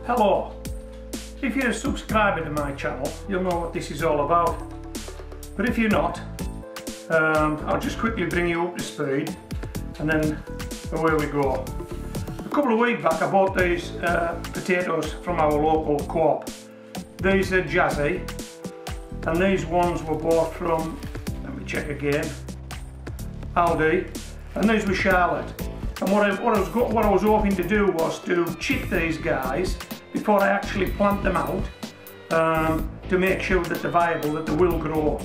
Hello, if you're a subscriber to my channel you'll know what this is all about, but if you're not, I'll just quickly bring you up to speed and then away we go. A couple of weeks back I bought these potatoes from our local co-op. These are Jazzy and these ones were bought from, let me check again, Aldi, and these were Charlotte. And what I was hoping to do was to chit these guys before I actually plant them out, to make sure that they're viable, that they will grow.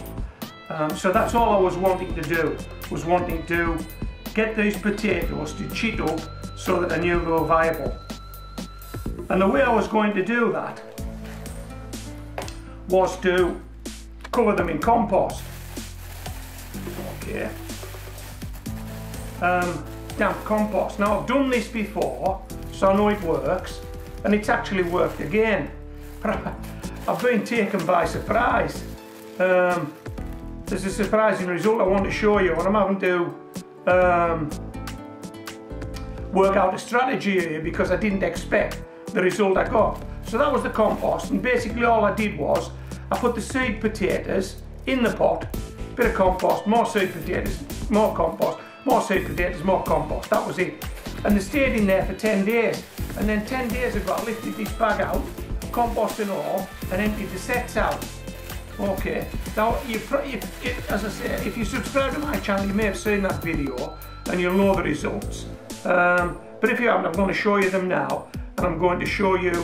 So that's all I was wanting to do, was wanting to get these potatoes to chit up so that I knew they were viable. And the way I was going to do that was to cover them in compost. Okay. Damp compost. Now I've done this before, so I know it works, and it's actually worked again. I've been taken by surprise. There's a surprising result I want to show you, and I'm having to work out a strategy here because I didn't expect the result I got. So that was the compost, and basically all I did was I put the seed potatoes in the pot, bit of compost, more seed potatoes, more compost, more seed potatoes, more compost. That was it. And they stayed in there for 10 days. And then 10 days ago I lifted this bag out, compost and all, and emptied the sets out. Okay, now as I say, if you subscribe to my channel you may have seen that video and you'll know the results. But if you haven't, I'm going to show you them now, and I'm going to show you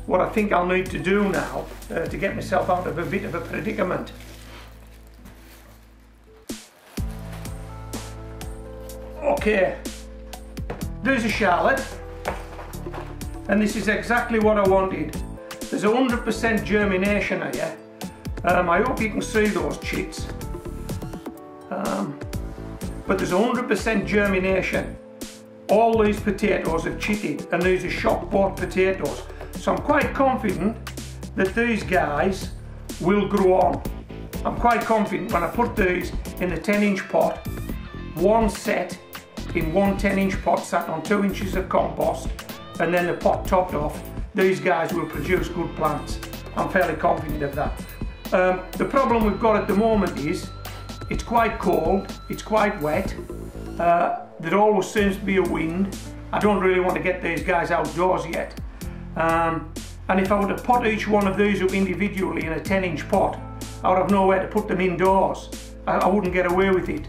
what I think I'll need to do now to get myself out of a bit of a predicament. Okay, there's a Charlotte, and this is exactly what I wanted. There's 100% germination here. I hope you can see those chits. But there's 100% germination. All these potatoes have chitted, and these are shock bought potatoes. So I'm quite confident that these guys will grow on. I'm quite confident when I put these in a 10-inch pot, one set in one 10-inch pot sat on 2 inches of compost, and then the pot topped off, these guys will produce good plants. I'm fairly confident of that. The problem we've got at the moment is it's quite cold, it's quite wet, there always seems to be a wind. I don't really want to get these guys outdoors yet. And if I were to pot each one of these up individually in a 10-inch pot, I would have nowhere to put them indoors. I wouldn't get away with it.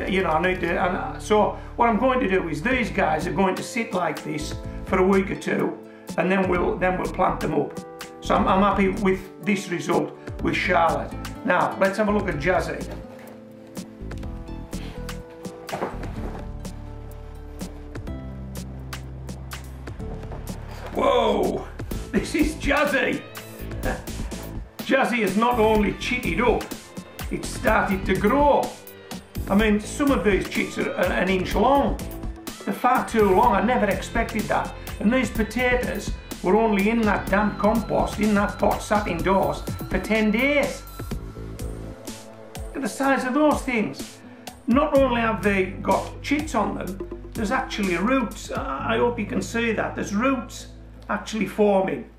You know, I need to, so what I'm going to do is these guys are going to sit like this for a week or two, and then we'll plant them up. So I'm happy with this result with Charlotte. Now let's have a look at Jazzy. Whoa, this is Jazzy. Jazzy has not only chitted up, it's started to grow. I mean, some of these chits are an inch long. They're far too long. I never expected that. And these potatoes were only in that damp compost, in that pot, sat indoors for 10 days. Look at the size of those things. Not only have they got chits on them, there's actually roots. I hope you can see that. There's roots actually forming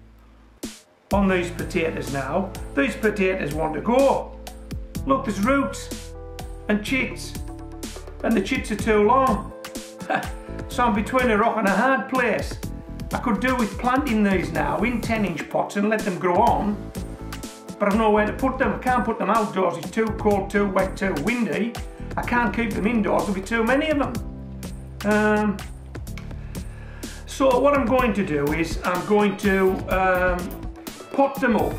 on these potatoes now. These potatoes want to go. Look, there's roots and chits, and the chits are too long. So I'm between a rock and a hard place. I could do with planting these now in 10-inch pots and let them grow on, but I've nowhere to put them. I can't put them outdoors, it's too cold, too wet, too windy. I can't keep them indoors, there'll be too many of them. So what I'm going to do is I'm going to pot them up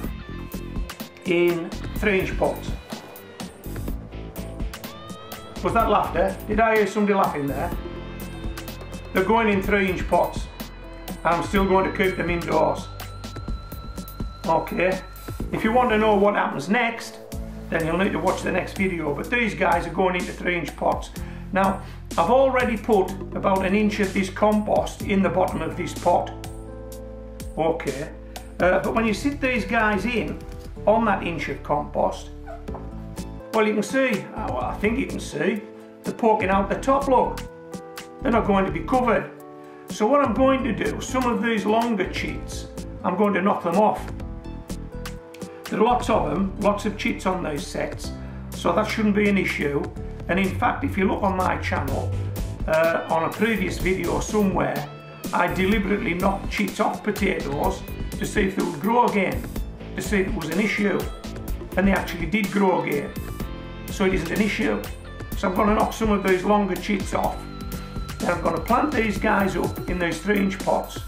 in 3-inch pots. Was that laughter? Did I hear somebody laughing there? They're going in 3-inch pots. I'm still going to keep them indoors. Okay, if you want to know what happens next, then you'll need to watch the next video, but these guys are going into 3-inch pots. Now, I've already put about 1 inch of this compost in the bottom of this pot. Okay, but when you sit these guys in on that inch of compost, well, you can see, well, I think you can see, they're poking out the top, look. They're not going to be covered. So what I'm going to do, some of these longer chits, I'm going to knock them off. There are lots of them, lots of chits on those sets, so that shouldn't be an issue. And in fact, if you look on my channel, on a previous video somewhere, I deliberately knocked chits off potatoes to see if they would grow again, to see if it was an issue. And they actually did grow again, so it isn't an issue. So I'm going to knock some of these longer chits off. Then I'm going to plant these guys up in those 3-inch pots,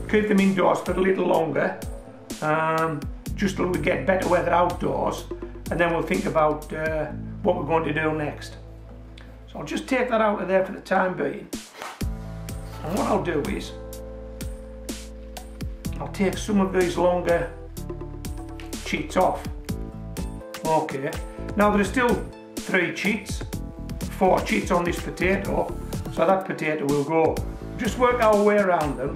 keep them indoors for a little longer, just till we get better weather outdoors, and then we'll think about what we're going to do next. So I'll just take that out of there for the time being. And what I'll do is, I'll take some of these longer chits off. Okay, now there are still 3 chits, 4 chits on this potato, so that potato will go. Just work our way around them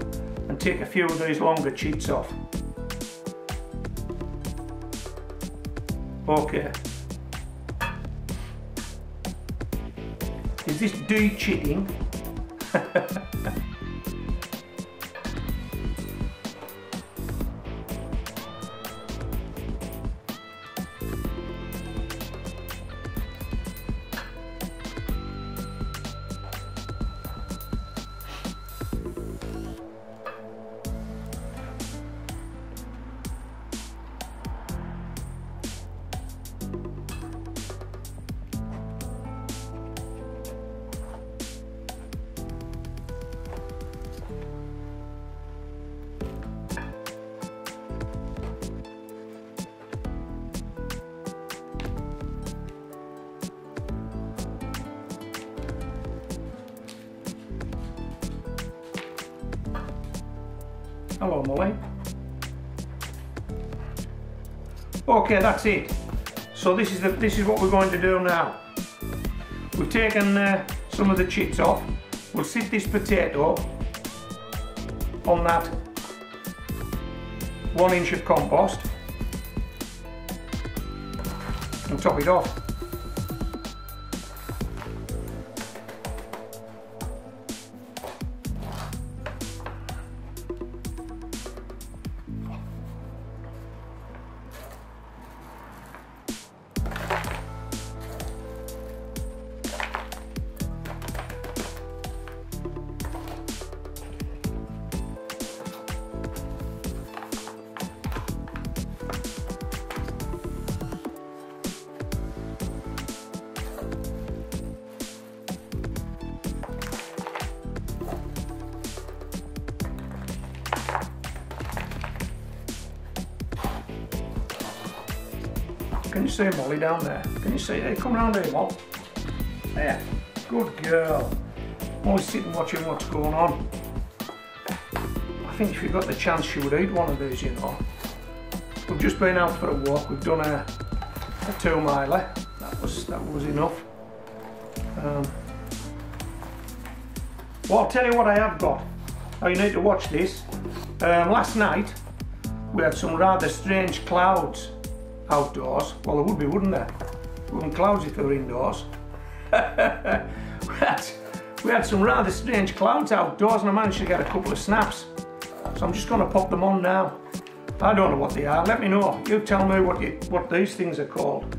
and take a few of these longer chits off. Okay. Is this de-chitting? Hello, Molly. Okay, that's it. So this is what we're going to do now. We've taken some of the chits off. We'll sit this potato on that 1 inch of compost and top it off. Can you see Molly down there? Can you see her? Come round here, Molly. There. Good girl. Molly's sitting watching what's going on. I think if you got the chance she would eat one of these, you know. We've just been out for a walk. We've done a 2-miler. That was enough. Well, I'll tell you what I have got. Now you need to watch this. Last night we had some rather strange clouds outdoors. Well, there would be, wouldn't there? It wouldn't clouds if they were indoors. we had some rather strange clouds outdoors, and I managed to get a couple of snaps. So I'm just going to pop them on now. I don't know what they are. Let me know. You tell me what these things are called.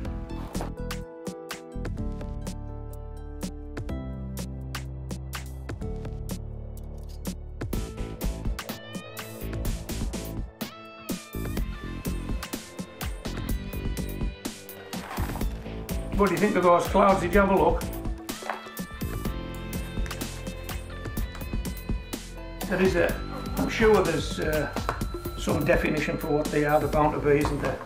What do you think of those clouds? Did you have a look? There is I'm sure there's some definition for what they are, the bound to be, isn't there?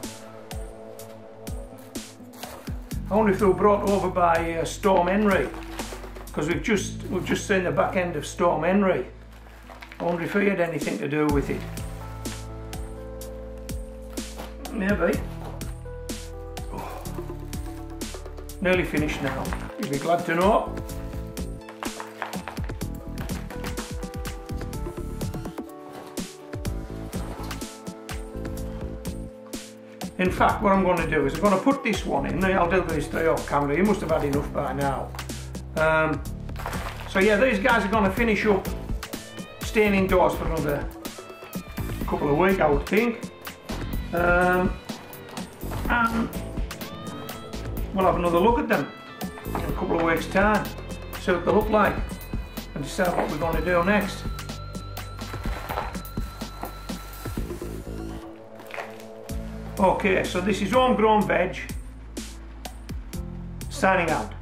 I wonder if they were brought over by Storm Henry, because we've just seen the back end of Storm Henry. I wonder if he had anything to do with it. Maybe. Nearly finished now. You'll be glad to know. In fact, what I'm going to do is I'm going to put this one in. I'll do these 3 off camera. You must have had enough by now. So yeah, these guys are going to finish up staying indoors for another couple of weeks, I would think. And we'll have another look at them in a couple of weeks' time, see what they look like, and decide what we're going to do next. Okay, so this is Homegrown Veg, signing out.